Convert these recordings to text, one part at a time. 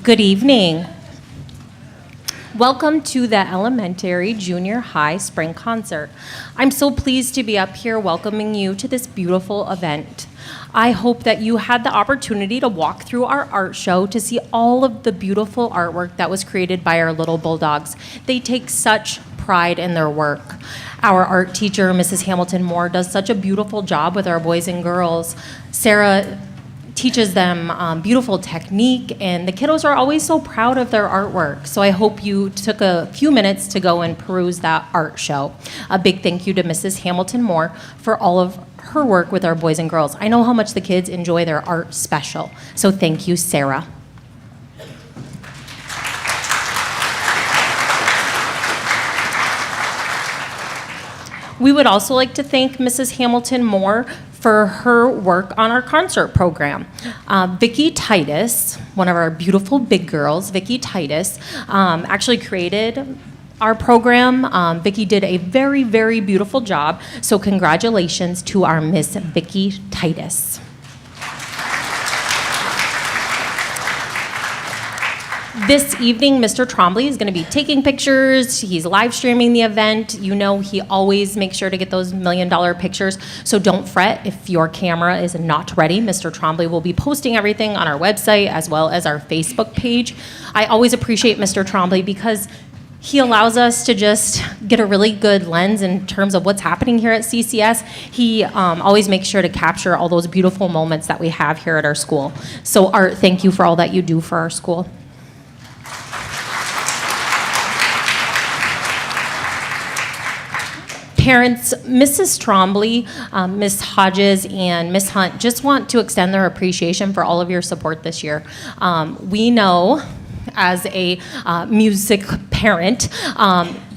Good evening. Welcome to the Elementary Junior High Spring Concert. I'm so pleased to be up here welcoming you to this beautiful event. I hope that you had the opportunity to walk through our art show to see all of the beautiful artwork that was created by our little bulldogs. They take such pride in their work. Our art teacher, Mrs. Hamilton Moore, does such a beautiful job with our boys and girls. Sarah teaches them beautiful technique, and the kiddos are always so proud of their artwork. So I hope you took a few minutes to go and peruse that art show. A big thank you to Mrs. Hamilton Moore for all of her work with our boys and girls. I know how much the kids enjoy their art special, so thank you, Sarah. We would also like to thank Mrs. Hamilton Moore for her work on our concert program. Vicki Titus, one of our beautiful big girls, Vicki Titus, actually created our program. Vicki did a very, very beautiful job, so congratulations to our Miss Vicki Titus. This evening, Mr. Trombley is going to be taking pictures. He's live streaming the event. You know he always makes sure to get those $1 million pictures, so don't fret if your camera is not ready. Mr. Trombley will be posting everything on our website as well as our Facebook page. I always appreciate Mr. Trombley because he allows us to just get a really good lens in terms of what's happening here at CCS. He always makes sure to capture all those beautiful moments that we have here at our school. So Art, thank you for all that you do for our school. Parents, Mrs. Trombley, Ms. Hodges, and Ms. Hunt just want to extend their appreciation for all of your support this year. We know, as a music parent,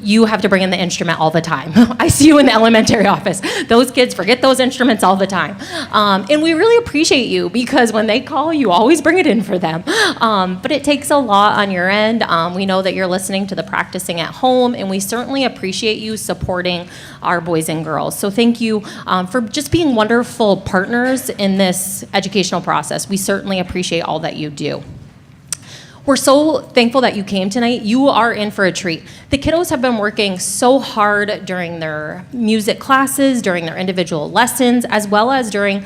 you have to bring in the instrument all the time. I see you in the elementary office. Those kids forget those instruments all the time. And we really appreciate you because when they call, you always bring it in for them. But it takes a lot on your end. We know that you're listening to the practicing at home, and we certainly appreciate you supporting our boys and girls. So thank you for just being wonderful partners in this educational process. We certainly appreciate all that you do. We're so thankful that you came tonight. You are in for a treat. The kiddos have been working so hard during their music classes, during their individual lessons, as well as during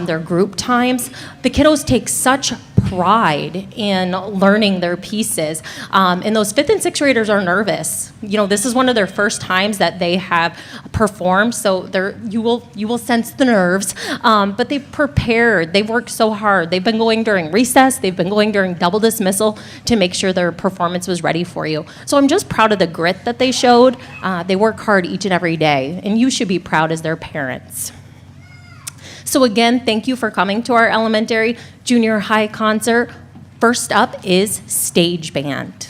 their group times. The kiddos take such pride in learning their pieces. And those 5th and 6th graders are nervous. You know, this is one of their first times that they have performed, so you will sense the nerves. But they've prepared. They've worked so hard. They've been going during recess. They've been going during double dismissal to make sure their performance was ready for you. So I'm just proud of the grit that they showed. They work hard each and every day, and you should be proud as their parents. So again, thank you for coming to our elementary junior high concert. First up is Stage Band.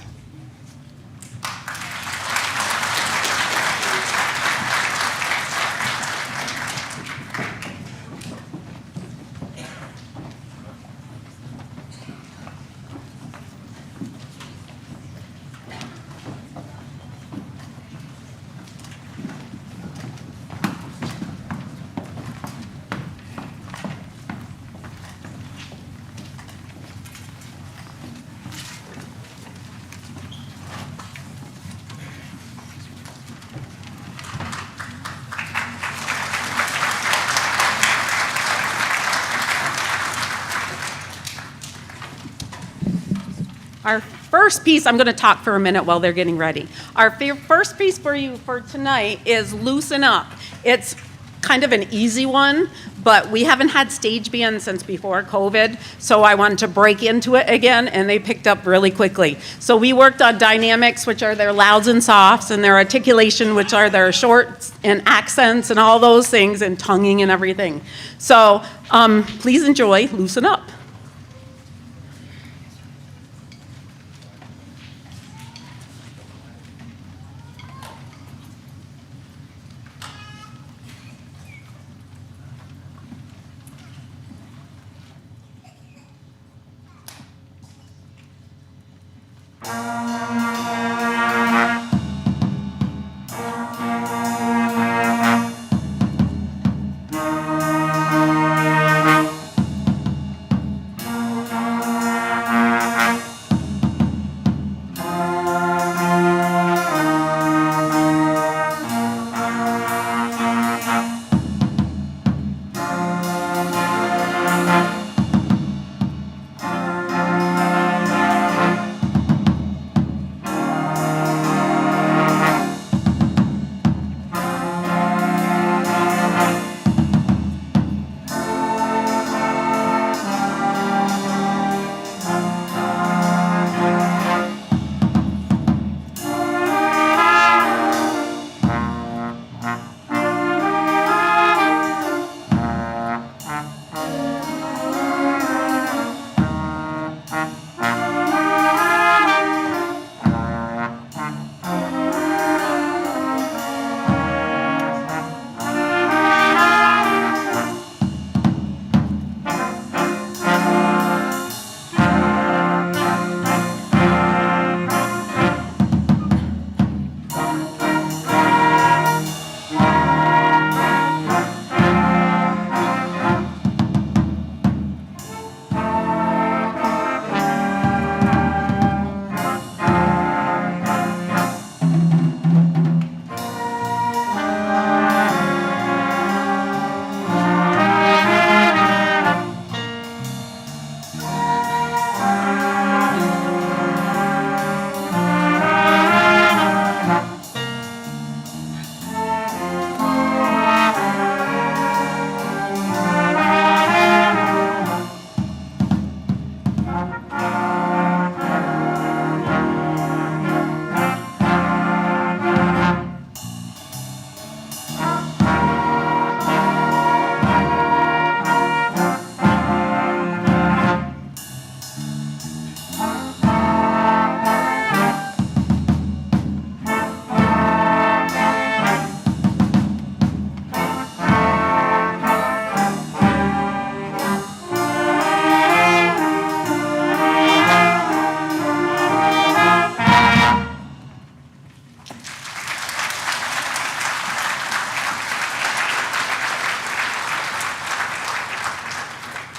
Our first piece, I'm going to talk for a minute while they're getting ready. Our first piece for you for tonight is Loosen Up. It's kind of an easy one, but we haven't had stage band since before COVID, so I wanted to break into it again, and they picked up really quickly. So we worked on dynamics, which are their louds and softs, and their articulation, which are their shorts and accents and all those things, and tonguing and everything. So please enjoy Loosen Up.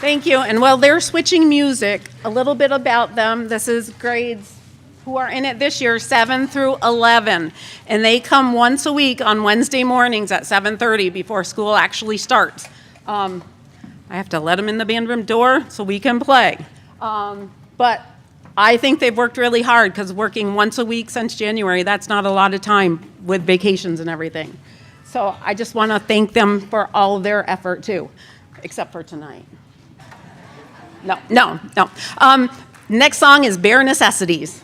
Thank you. And while they're switching music, a little bit about them. This is grades who are in it this year, 7 through 11. And they come once a week on Wednesday mornings at 7:30 before school actually starts. I have to let them in the band room door so we can play. But I think they've worked really hard because working once a week since January, that's not a lot of time with vacations and everything. So I just want to thank them for all their effort too, except for tonight. No. Next song is Bare Necessities.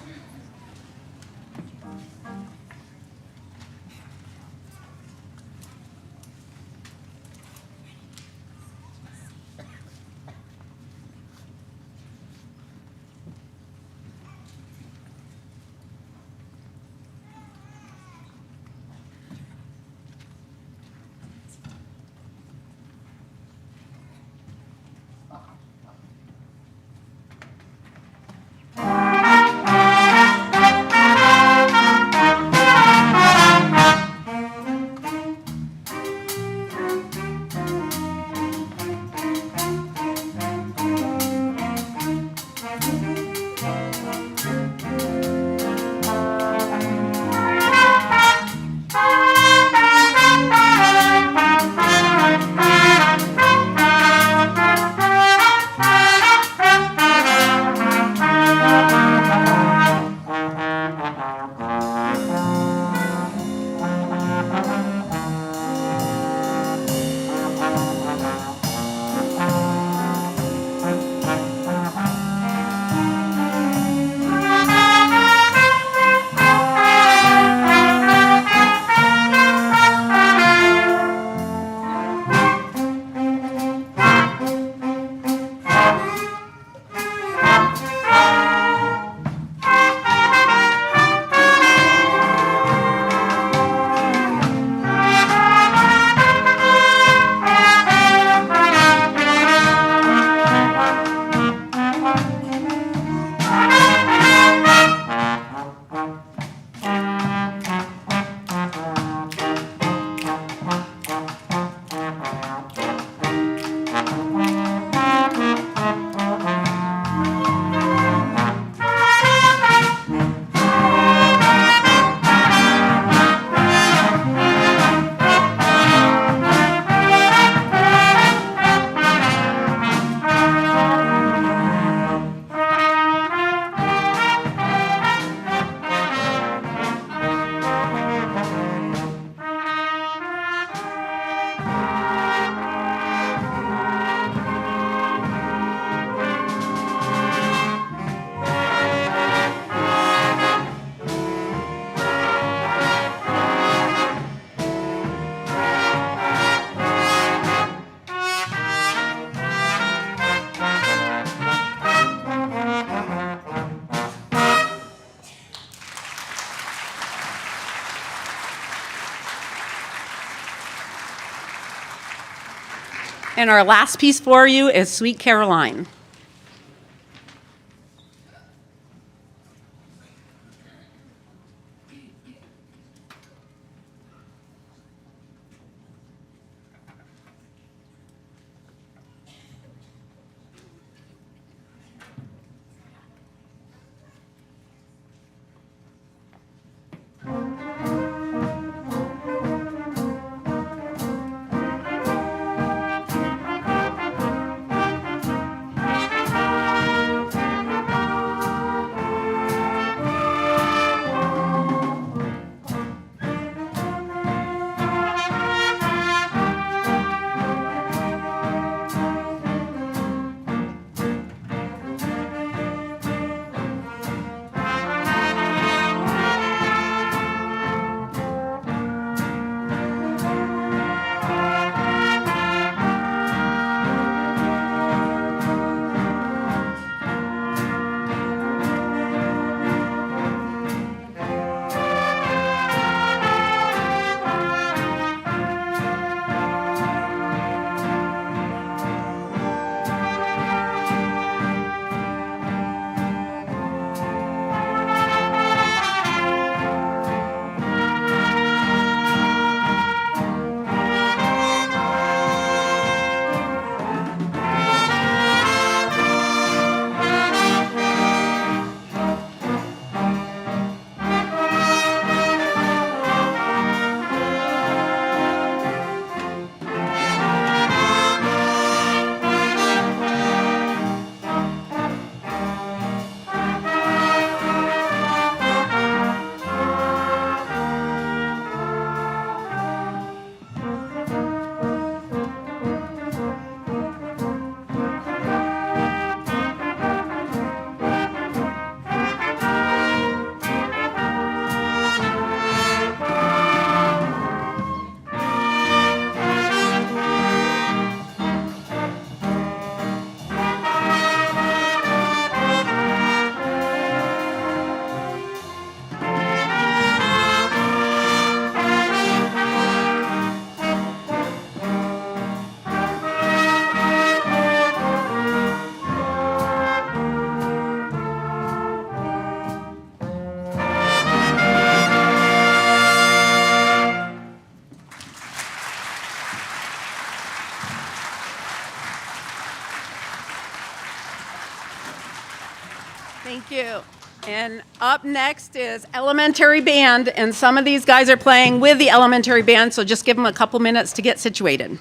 And our last piece for you is Sweet Caroline. And up next is elementary band, and some of these guys are playing with the elementary band, so just give them a couple minutes to get situated.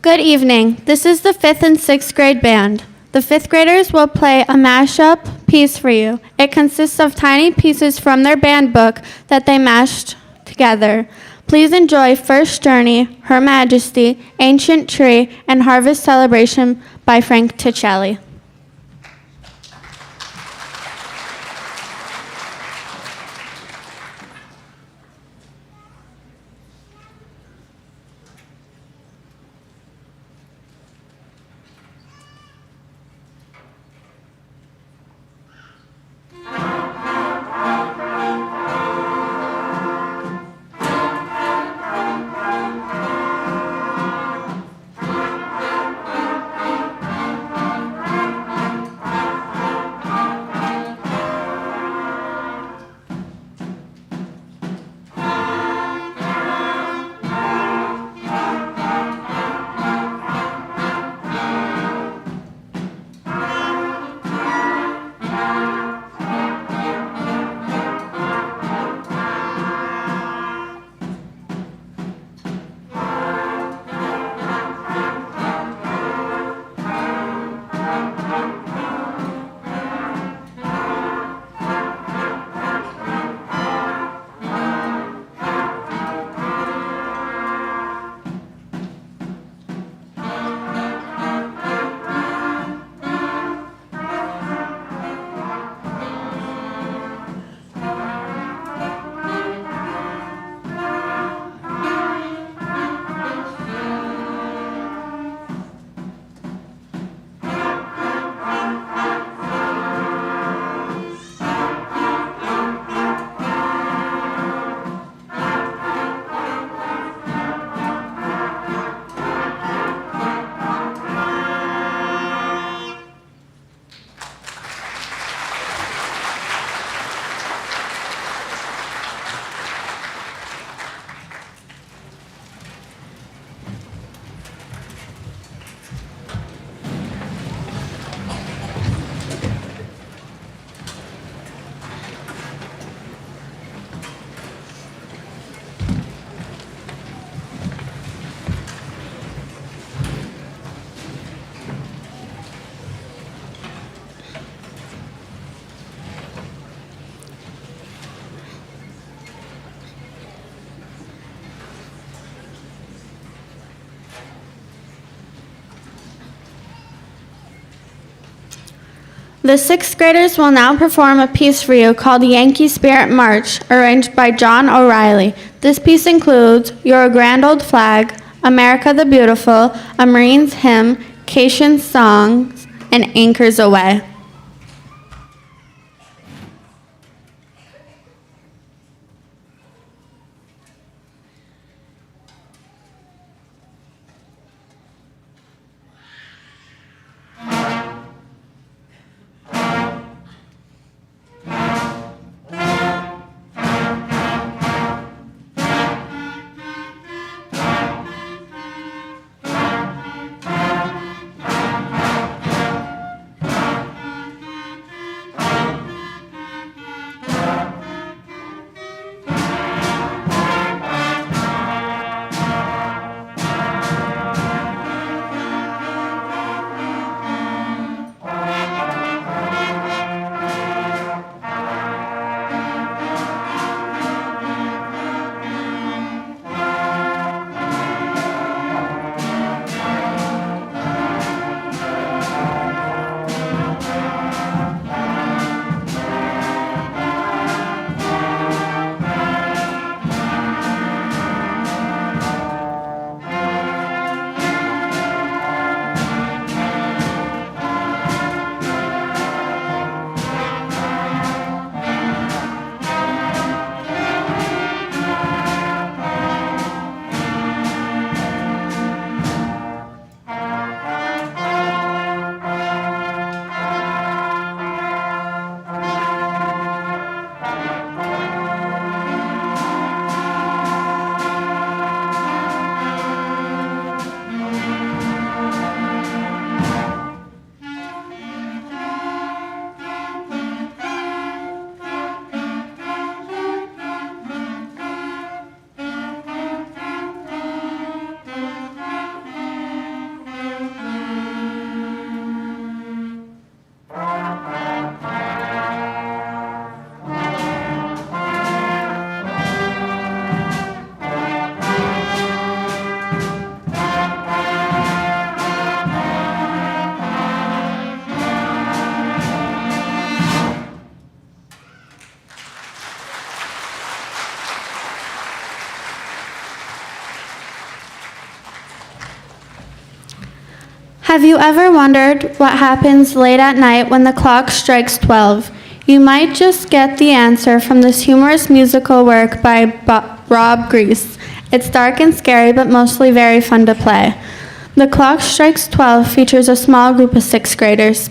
Good evening. This is the 5th and 6th grade band. The 5th graders will play a mashup piece for you. It consists of tiny pieces from their band book that they mashed together. Please enjoy First Journey, Her Majesty, Ancient Tree, and Harvest Celebration by Frank Ticelli. The 6th graders will now perform a piece for you called Yankee Spirit March, arranged by John O'Reilly. This piece includes Your Grand Old Flag, America the Beautiful, A Marine's Hymn, Cation Songs, and Anchors Away. Have you ever wondered what happens late at night when the clock strikes 12? You might just get the answer from this humorous musical work by Rob Grease. It's dark and scary, but mostly very fun to play. The Clock Strikes 12 features a small group of sixth graders.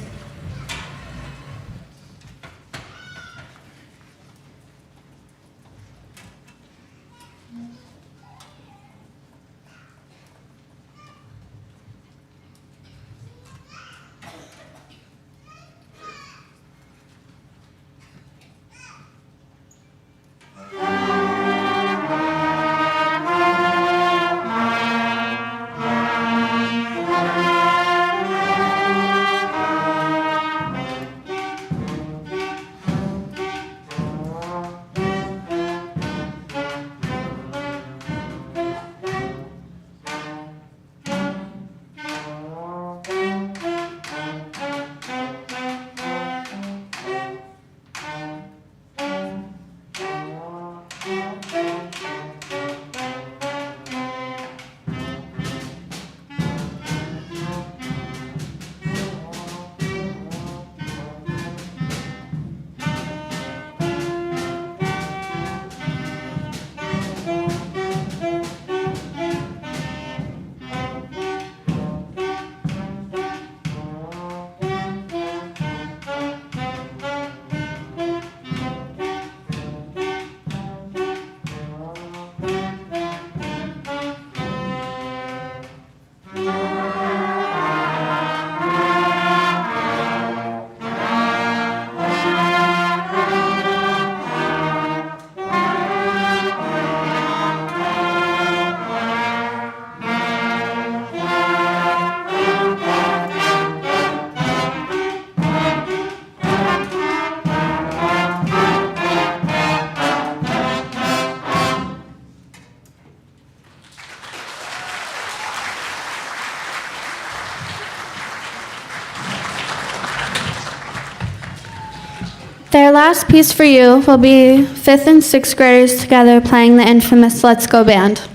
Their last piece for you will be 5th and 6th graders together playing the infamous Let's Go Band.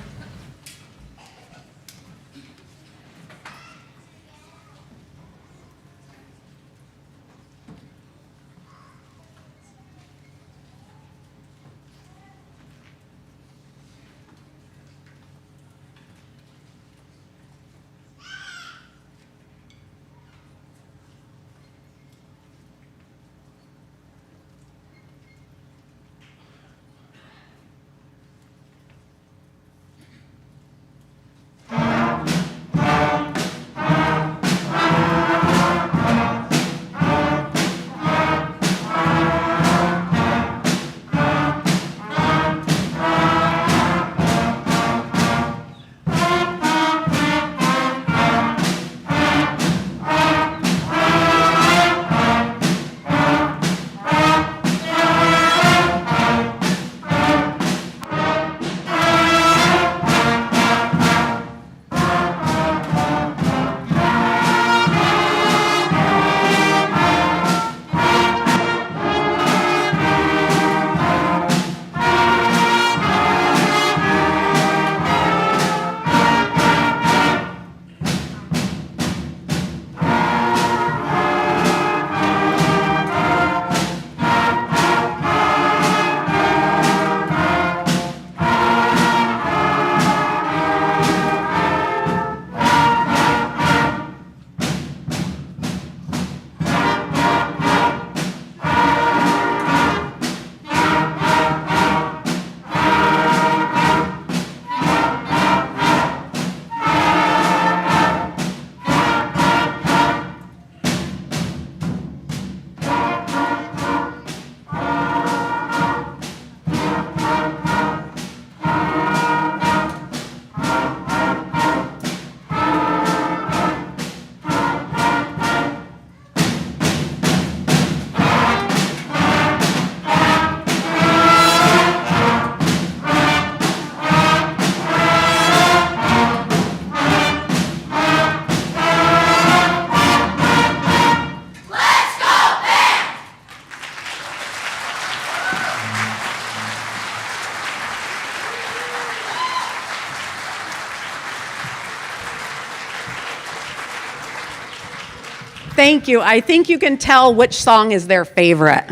Thank you. I think you can tell which song is their favorite.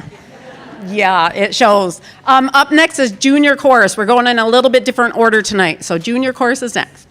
Yeah, it shows. Up next is junior chorus. We're going in a little bit different order tonight. So junior chorus is next.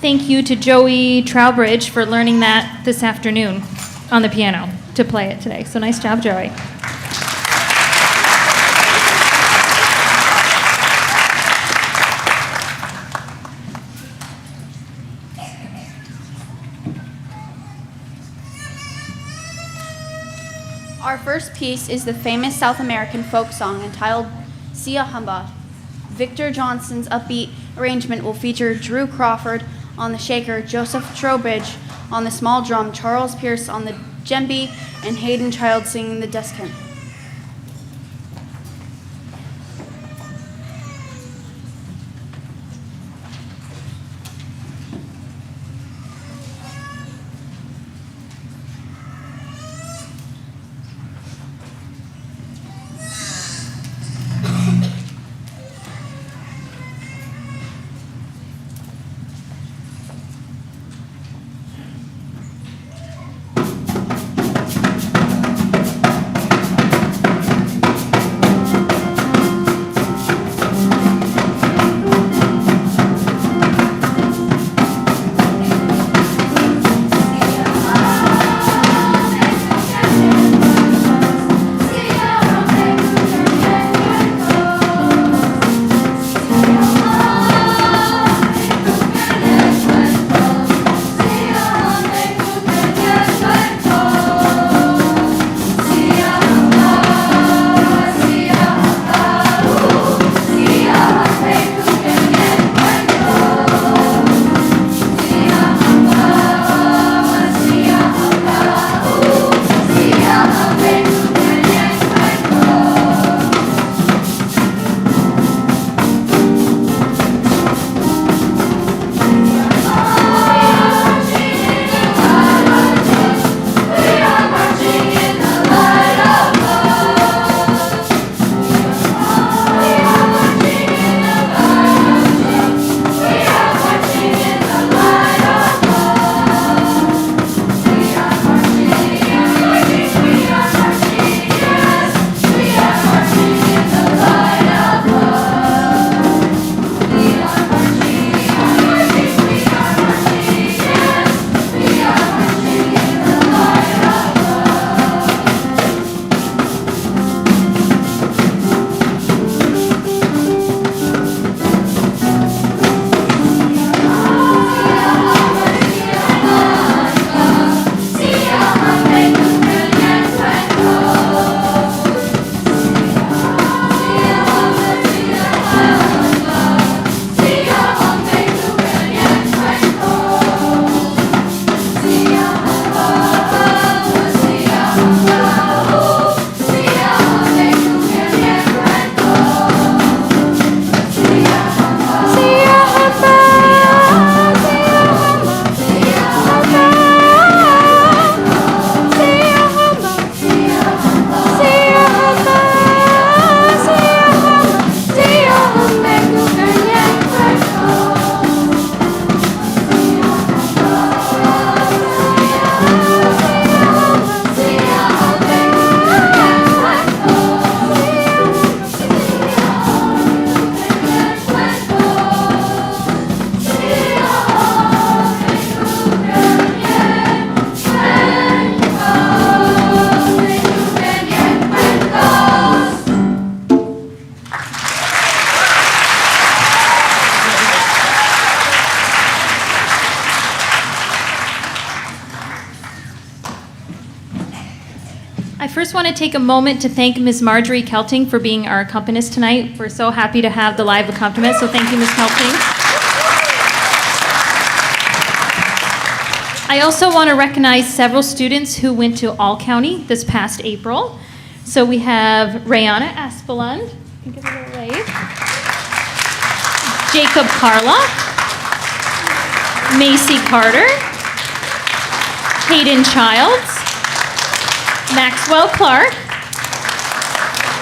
thank you to Joey Trowbridge for learning that this afternoon on the piano to play it today. So nice job, Joey. Our first piece is the famous South American folk song entitled Sia Humba. Victor Johnson's upbeat arrangement will feature Drew Crawford on the shaker, Joseph Trowbridge on the small drum, Charles Pierce on the djembe, and Hayden Child singing the descant. I first want to take a moment to thank Ms. Marjorie Kelting for being our accompanist tonight. We're so happy to have the live accompaniment, so thank you, Ms. Kelting. I also want to recognize several students who went to All County this past April. So we have Rayana Aspelund. You can give her a little wave. Jacob Carla. Macy Carter. Hayden Childs. Maxwell Clark,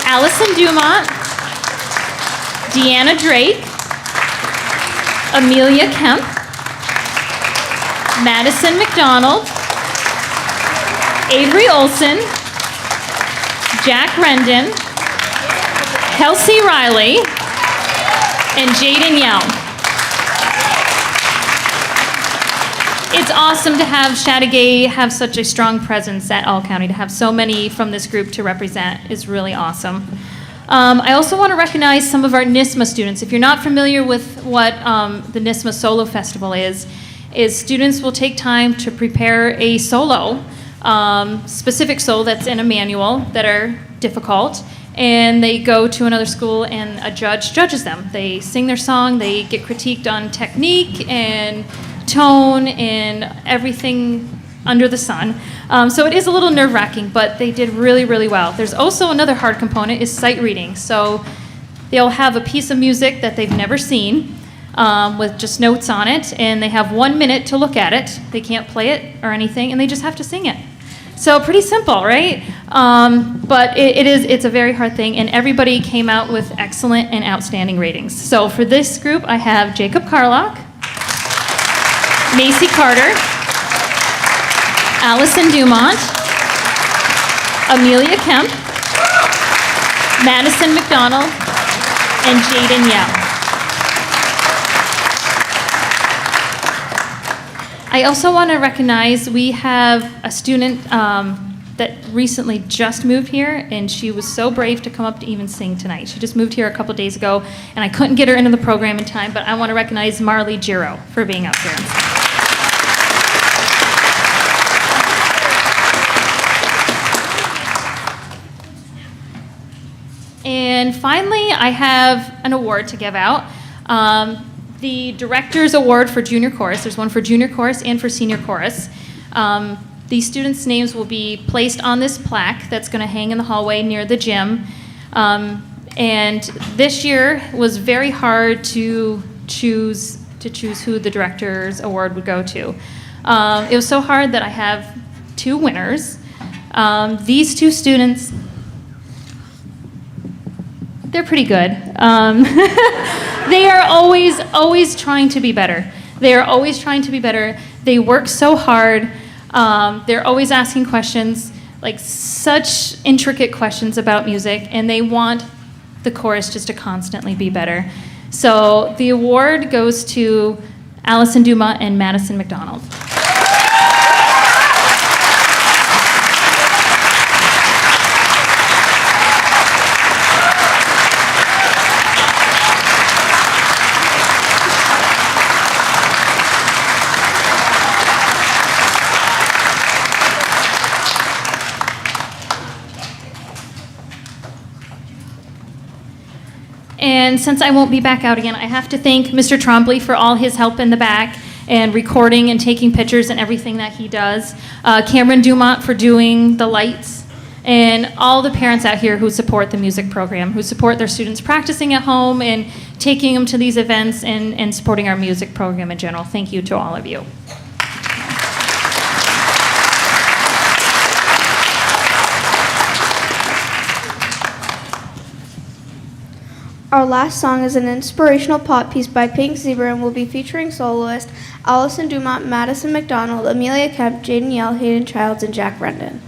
Allison Dumont, Deanna Drake, Amelia Kemp, Madison McDonald, Avery Olson, Jack Rendon, Kelsey Riley, and Jaden Young. it's awesome to have Chateauguay have such a strong presence at All County. To have so many from this group to represent is really awesome. I also want to recognize some of our NISMA students. If you're not familiar with what the NISMA Solo Festival is students will take time to prepare a solo, specific solo that's in a manual that are difficult, and they go to another school and a judge judges them. They sing their song, they get critiqued on technique and tone and everything under the sun. So it is a little nerve-wracking, but they did really, really well. There's also another hard component is sight reading. So they'll have a piece of music that they've never seen with just notes on it, and they have 1 minute to look at it. They can't play it or anything, and they just have to sing it. So pretty simple, right? But it's a very hard thing, and everybody came out with excellent and outstanding ratings. So for this group, I have Jacob Carlock, Macy Carter, Allison Dumont, Amelia Kemp, Madison McDonald, and Jaden Yao. I also want to recognize we have a student that recently just moved here, and she was so brave to come up to even sing tonight. She just moved here a couple days ago, and I couldn't get her into the program in time, but I want to recognize Marley Giro for being up here. And finally, I have an award to give out. The Director's Award for Junior Chorus. There's one for Junior Chorus and for Senior Chorus. These students' names will be placed on this plaque that's going to hang in the hallway near the gym. And this year was very hard to choose who the Director's Award would go to. It was so hard that I have two winners. These two students, they're pretty good. They are always trying to be better. They are always trying to be better. They work so hard. They're always asking questions, like such intricate questions about music, and they want the chorus just to constantly be better. So the award goes to Allison Duma and Madison McDonald. And since I won't be back out again, I have to thank Mr. Trombley for all his help in the back and recording and taking pictures and everything that he does. Cameron Dumont for doing the lights. And all the parents out here who support the music program, who support their students practicing at home and taking them to these events and supporting our music program in general. Thank you to all of you. Our last song is an inspirational pop piece by Pink Zebra and will be featuring soloists Allison Dumont, Madison McDonald, Amelia Kemp, Jaden Yell, Hayden Childs, and Jack Brendan.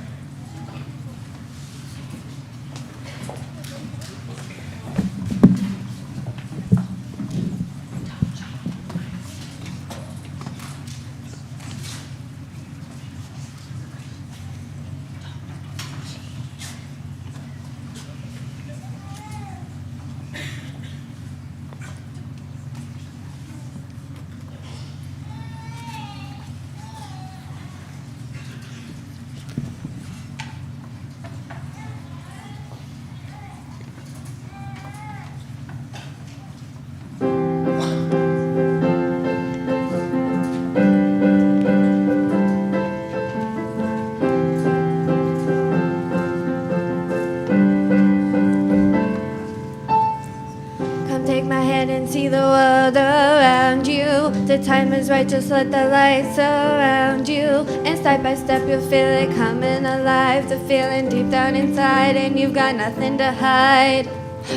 See the world around you. The time is right, just let the light surround you. And step by step you'll feel it coming alive. The feeling deep down inside, and you've got nothing to hide.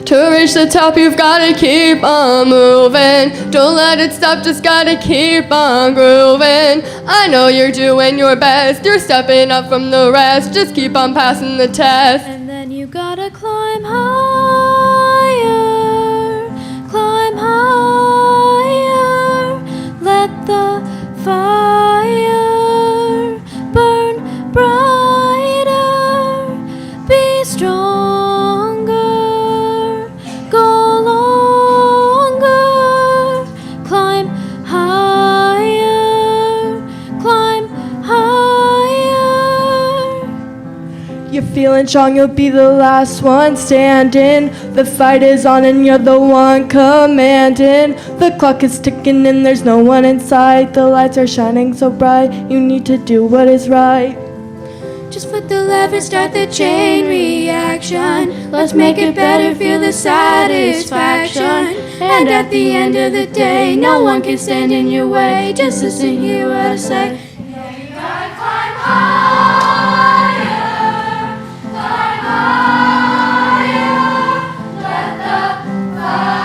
To reach the top, you've gotta keep on moving. Don't let it stop, just gotta keep on grooving. I know you're doing your best, you're stepping up from the rest. Just keep on passing the test. And then you gotta climb higher, climb higher. Let the fire You're feeling strong, you'll be the last one standing. The fight is on and you're the one commanding. The clock is ticking and there's no one inside. The lights are shining so bright, you need to do what is right. Just flip the lever, start the chain reaction. Let's make it better, feel the satisfaction. And at the end of the day, no one can stand in your way. Just listen, hear what I say. Yeah, you gotta climb higher, climb higher. Let the fire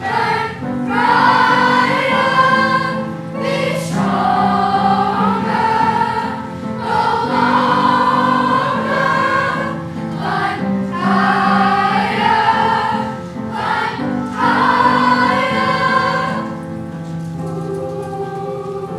burn brighter. Be stronger. Go longer, climb higher, climb higher. Ooh.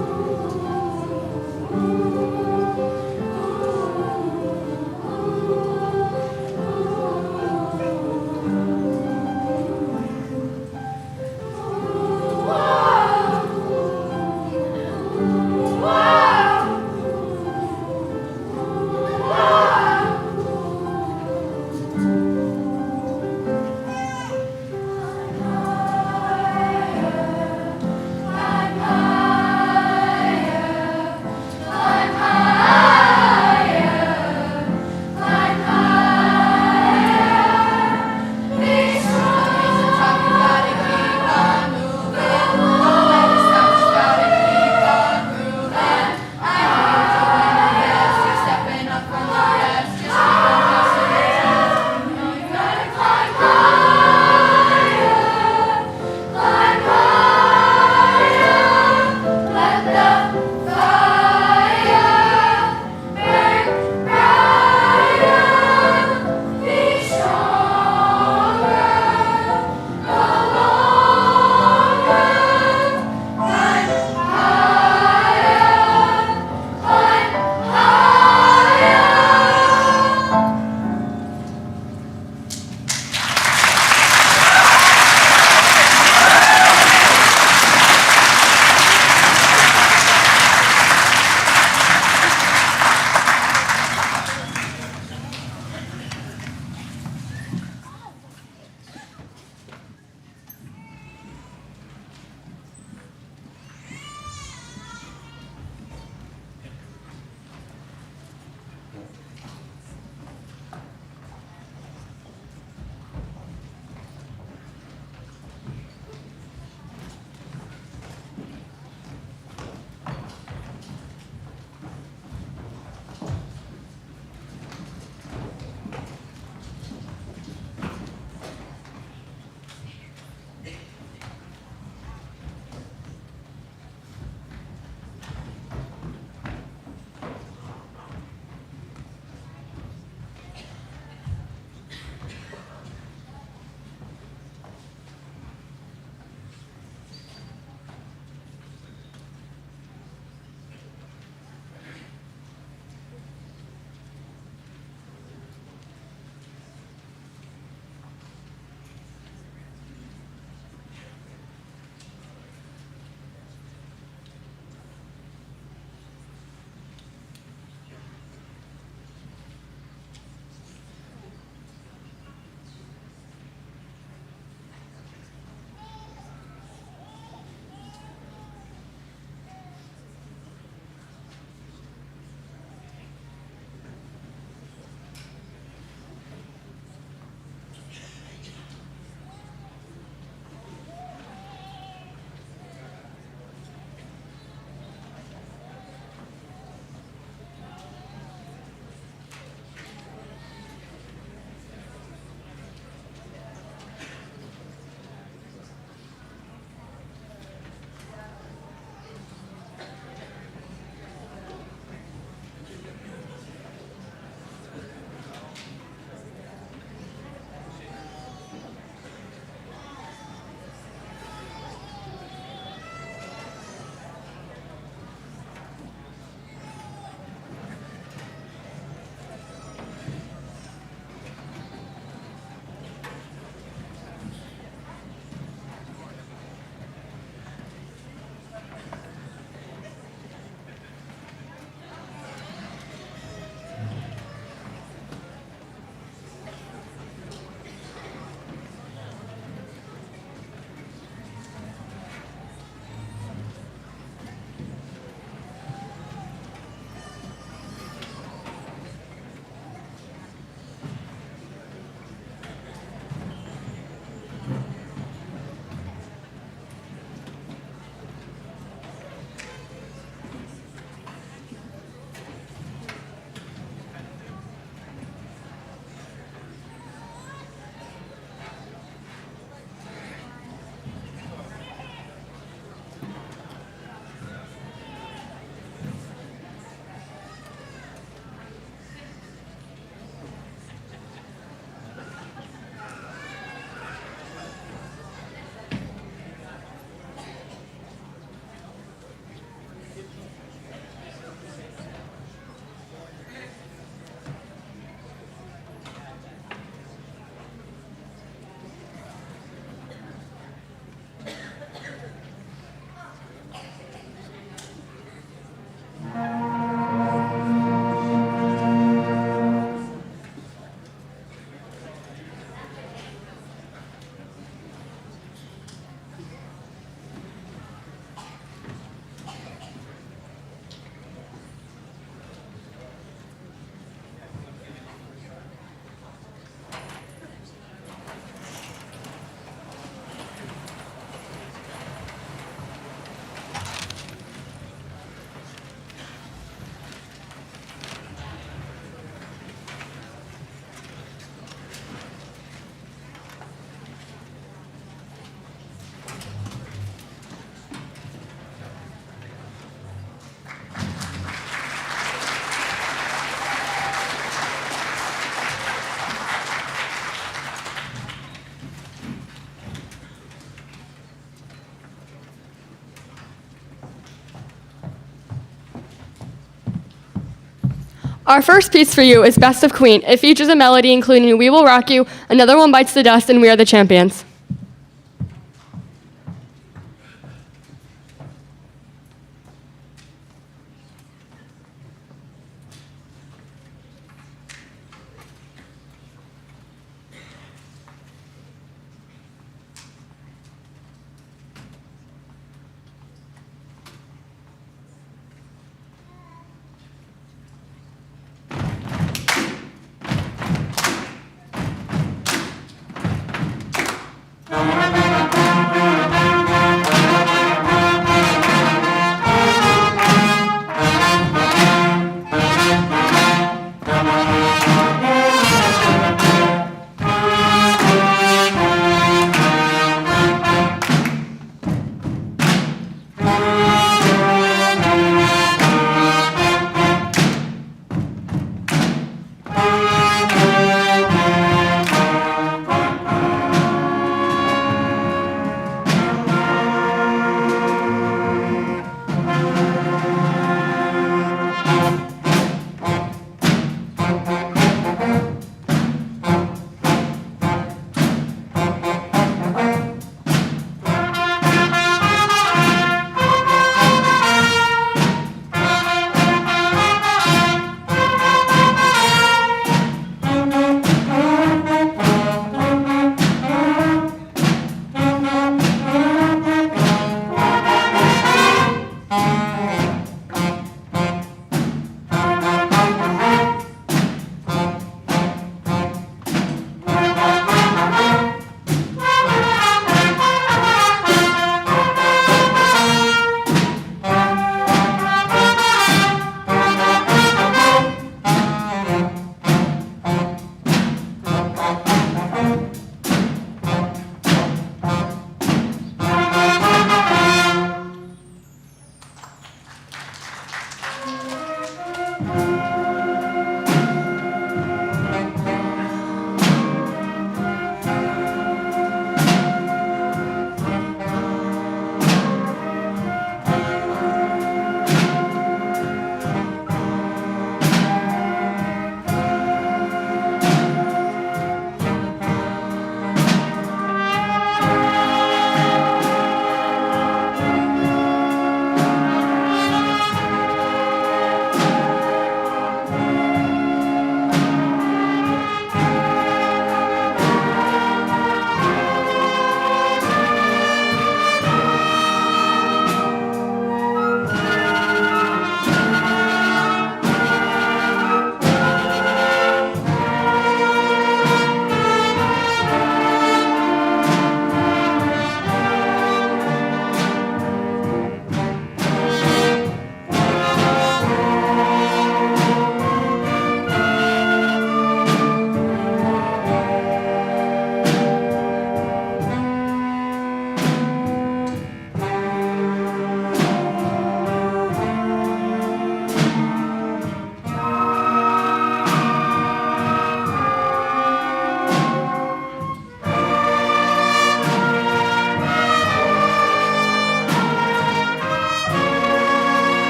Our first piece for you is Best of Queen. It features a melody including We Will Rock You, Another One Bites the Dust, and We Are the Champions.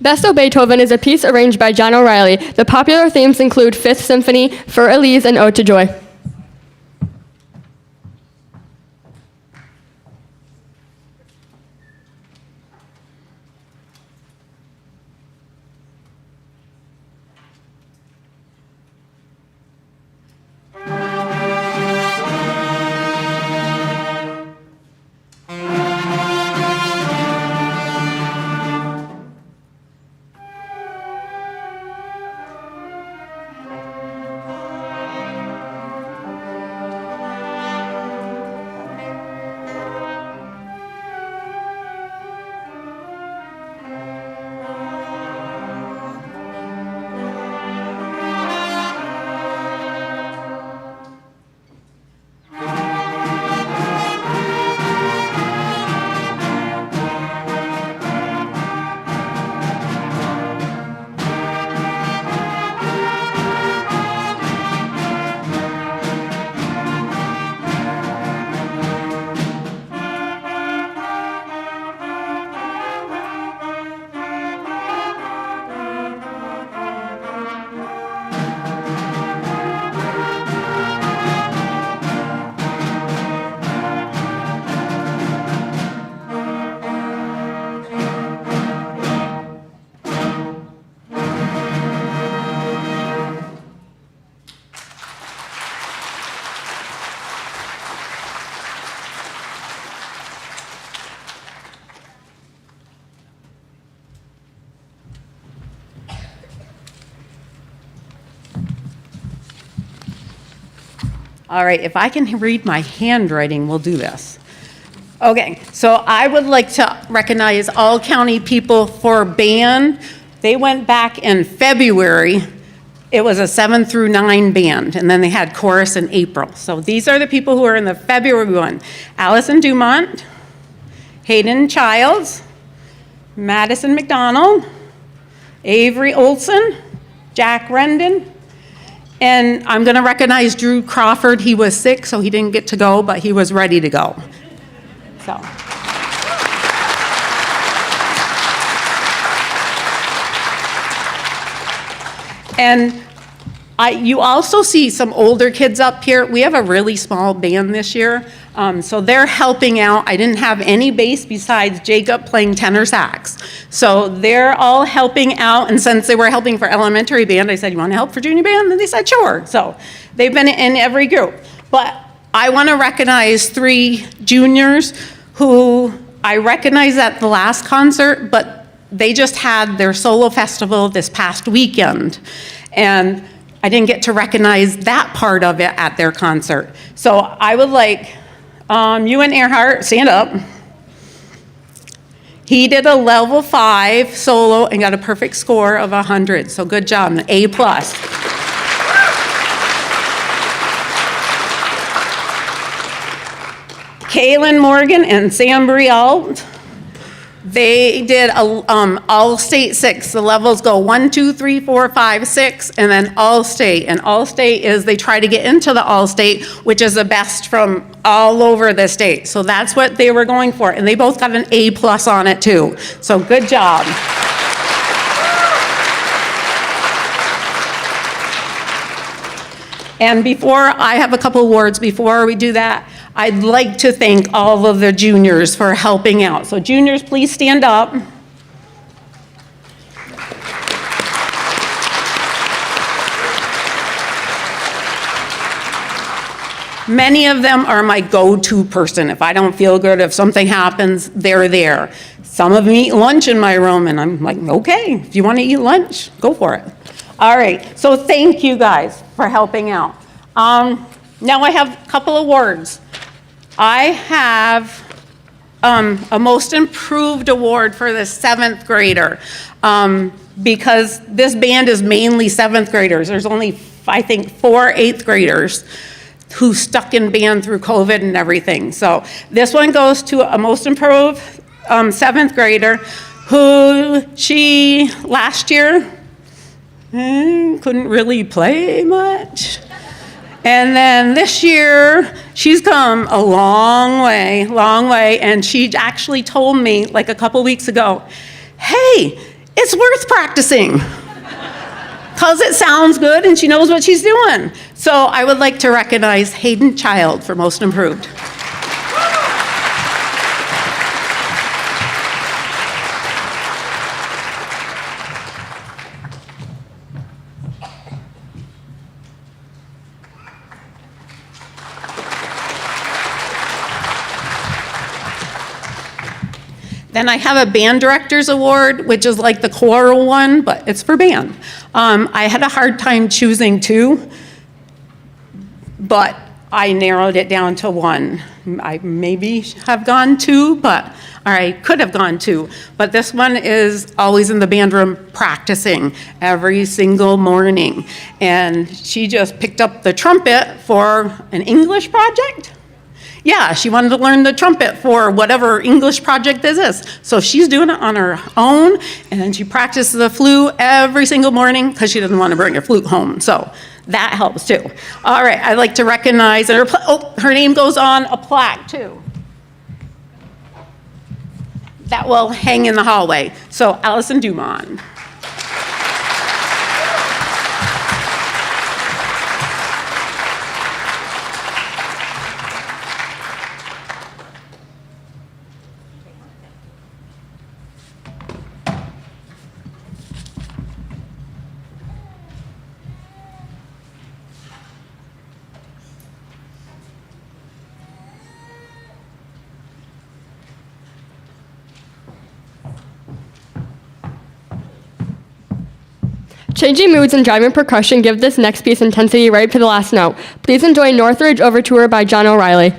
Best of Beethoven is a piece arranged by John O'Reilly. The popular themes include Fifth Symphony, For Elise, and Ode to Joy. All right, if I can read my handwriting, we'll do this. Okay, so I would like to recognize all county people for band. They went back in February. It was a 7 through 9 band, and then they had chorus in April. So these are the people who are in the February one. Allison Dumont, Hayden Childs, Madison McDonald, Avery Olson, Jack Rendon, and I'm going to recognize Drew Crawford. He was sick, so he didn't get to go, but he was ready to go. So. And you also see some older kids up here. We have a really small band this year, so they're helping out. I didn't have any bass besides Jacob playing tenor sax. So they're all helping out, and since they were helping for elementary band, I said, you want to help for junior band? And they said, sure. So they've been in every group. But I want to recognize 3 juniors who I recognized at the last concert, but they just had their solo festival this past weekend. And I didn't get to recognize that part of it at their concert. So I would like Ewan Earhart, stand up. He did a level 5 solo and got a perfect score of 100. So good job, an A+. Kaylin Morgan and Sam Brialt, they did all state 6. The levels go 1, 2, 3, 4, 5, 6, and then all state. And all state is they try to get into the all state, which is the best from all over the state. So that's what they were going for. And they both got an A+ on it too. So good job. And before, I have a couple awards before we do that. I'd like to thank all of the juniors for helping out. So juniors, please stand up. Many of them are my go-to person. If I don't feel good, if something happens, they're there. Some of them eat lunch in my room, and I'm like, okay, if you want to eat lunch, go for it. All right, so thank you guys for helping out. Now I have a couple awards. I have a Most Improved Award for the 7th grader because this band is mainly 7th graders. There's only, I think, 4 8th graders who stuck in band through COVID and everything. So this one goes to a Most Improved 7th grader who she last year couldn't really play much. And then this year, she's come a long way, and she actually told me like a couple weeks ago, hey, it's worth practicing, because it sounds good and she knows what she's doing. So I would like to recognize Hayden Child for Most Improved. Then I have a Band Director's Award, which is like the choral one, but it's for band. I had a hard time choosing 2, but I narrowed it down to 1. I maybe have gone 2, or I could have gone 2. But this one is always in the band room practicing every single morning. And she just picked up the trumpet for an English project. Yeah, she wanted to learn the trumpet for whatever English project this is. So she's doing it on her own, and then she practices the flute every single morning because she doesn't want to bring her flute home. So that helps too. All right, I'd like to recognize, and her name goes on a plaque too. That will hang in the hallway. So Allison Dumont. Changing moods and driving percussion give this next piece intensity right to the last note. Please enjoy Northridge Overture by John O'Reilly.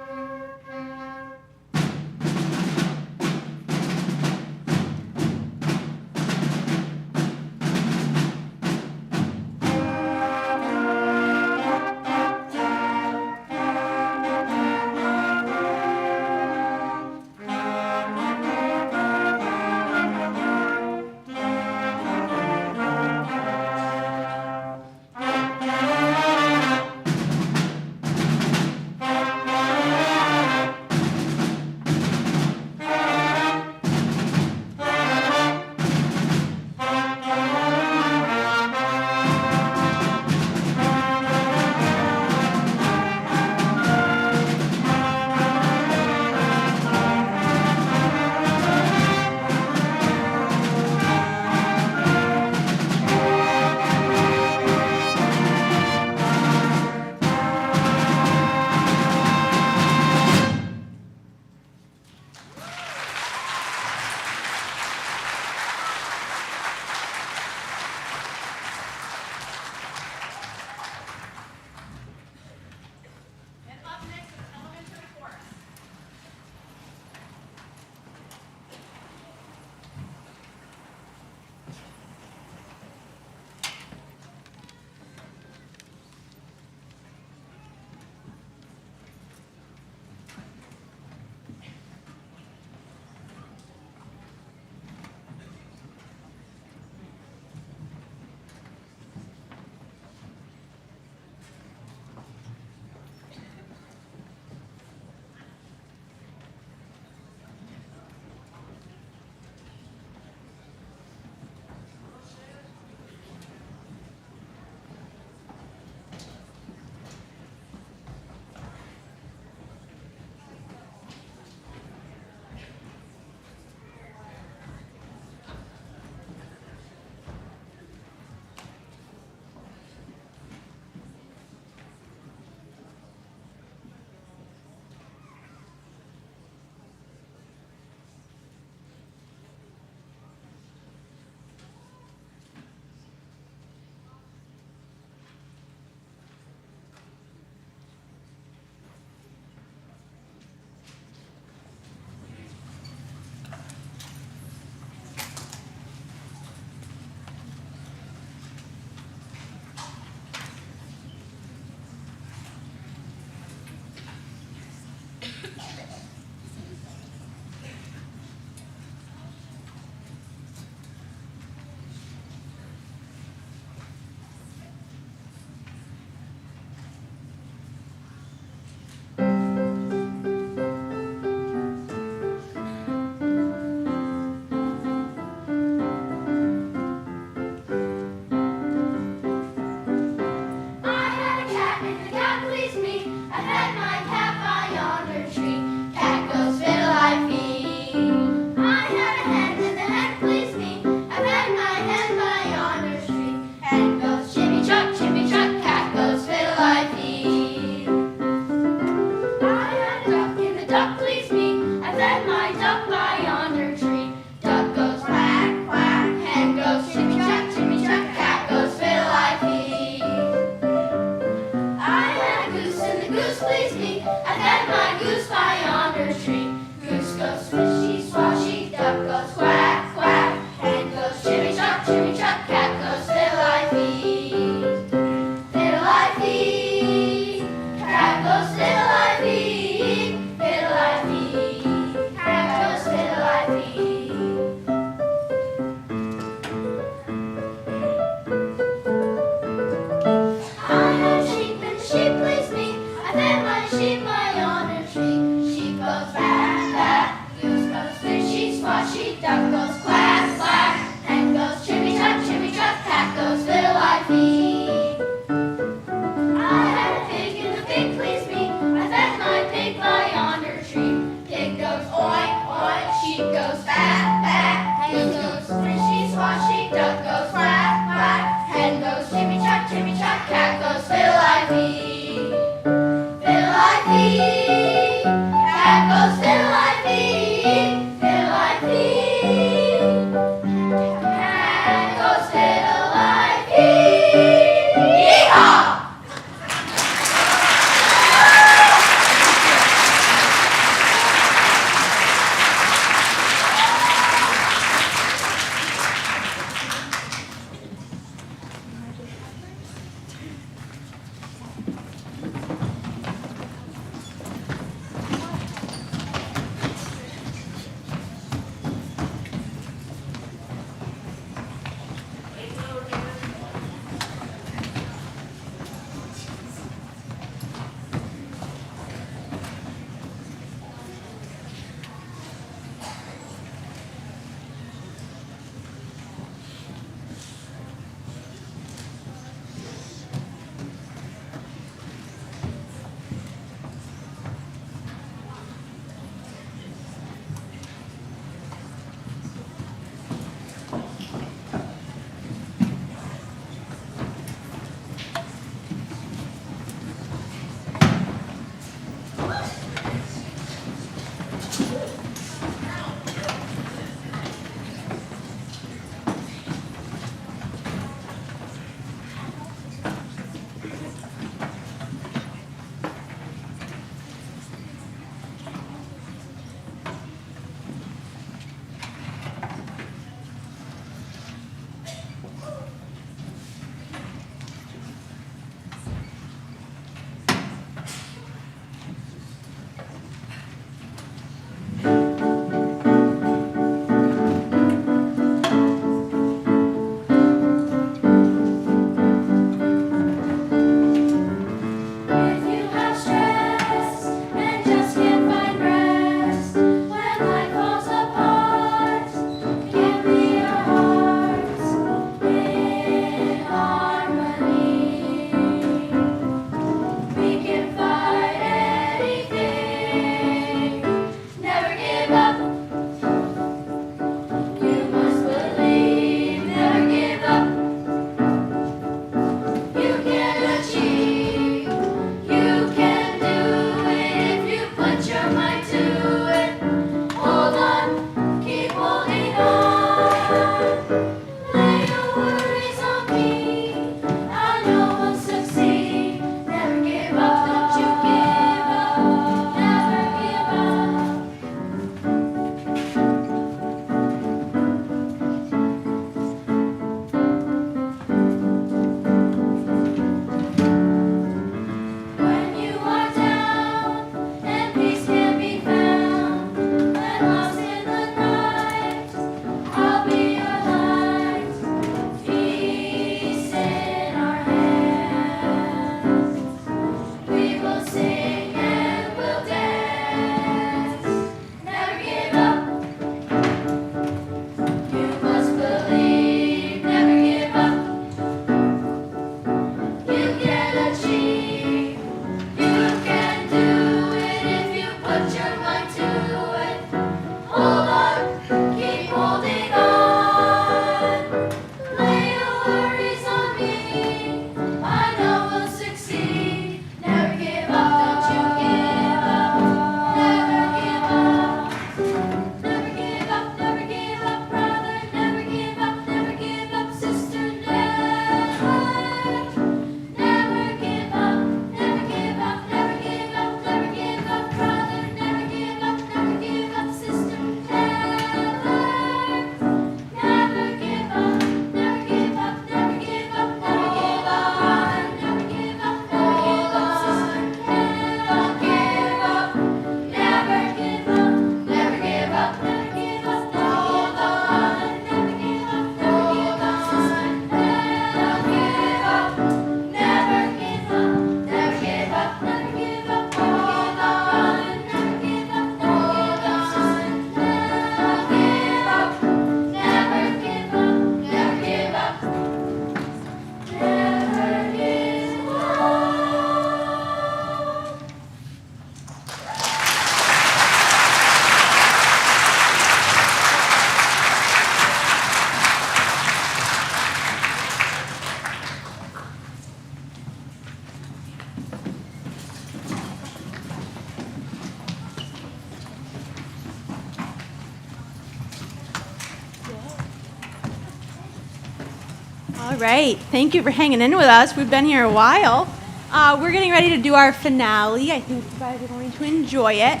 All right, thank you for hanging in with us. We've been here a while. We're getting ready to do our finale. I think you guys are going to enjoy it.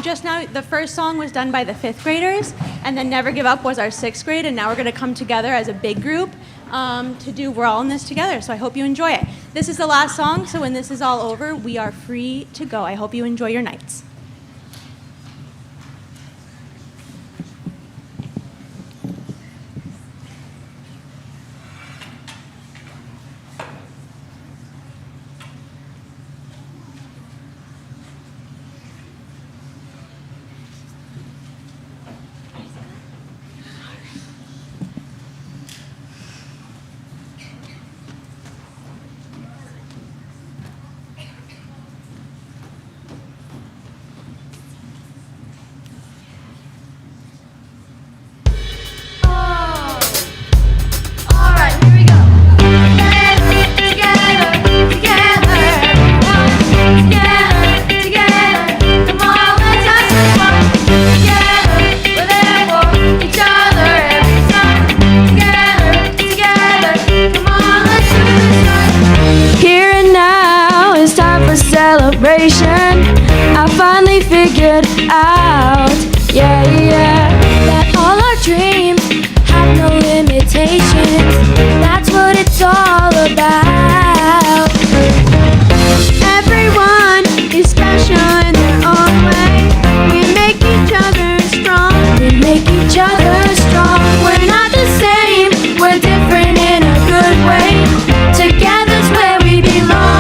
Just now, the first song was done by the 5th graders, and then Never Give Up was our 6th grade, and now we're going to come together as a big group to do We're All in This Together, so I hope you enjoy it. This is the last song, so when this is all over, we are free to go. I hope you enjoy your nights. I finally figured out, that all our dreams have no limitations. That's what it's all about. Everyone is special in their own way. We make each other strong. We make each other strong. We're not the same. We're different in a good way. Together's where we belong.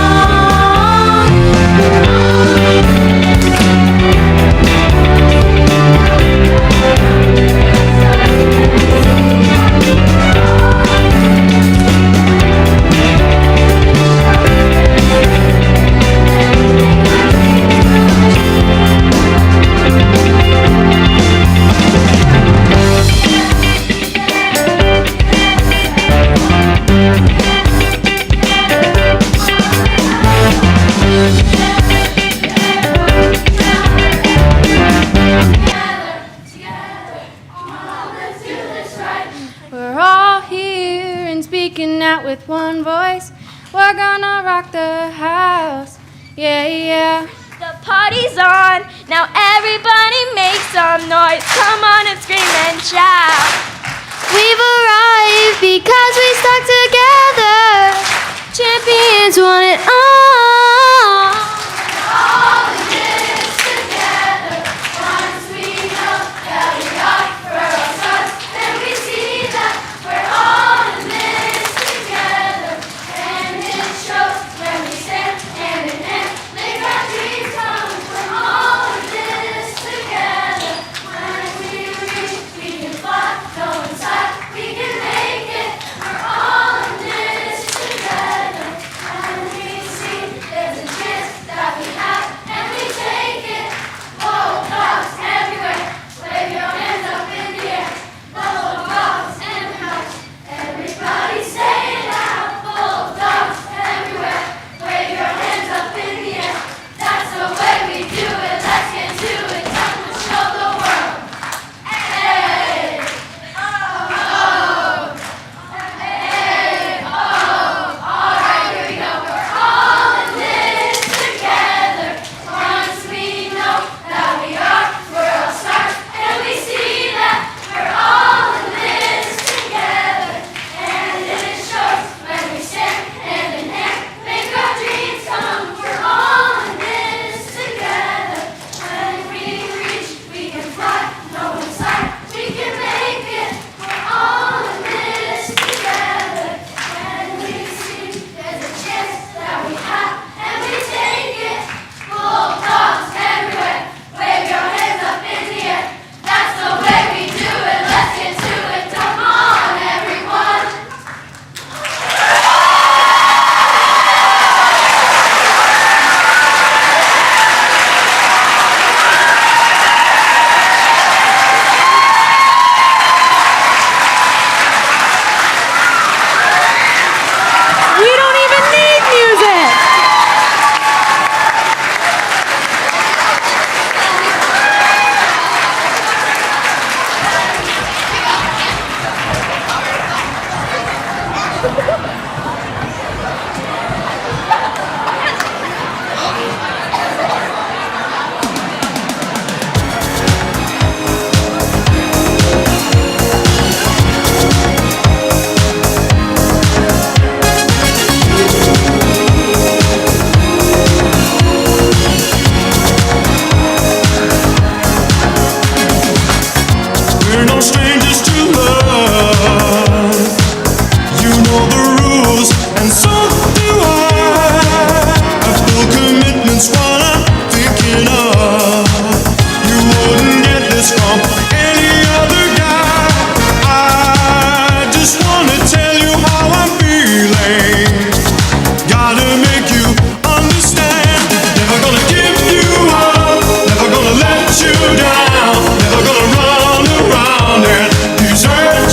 We're all here and speaking out with one voice. We're gonna rock the house. Yeah. The party's on, now everybody make some noise. Come on and scream and shout. We've arrived because we stuck together. Champions want it all.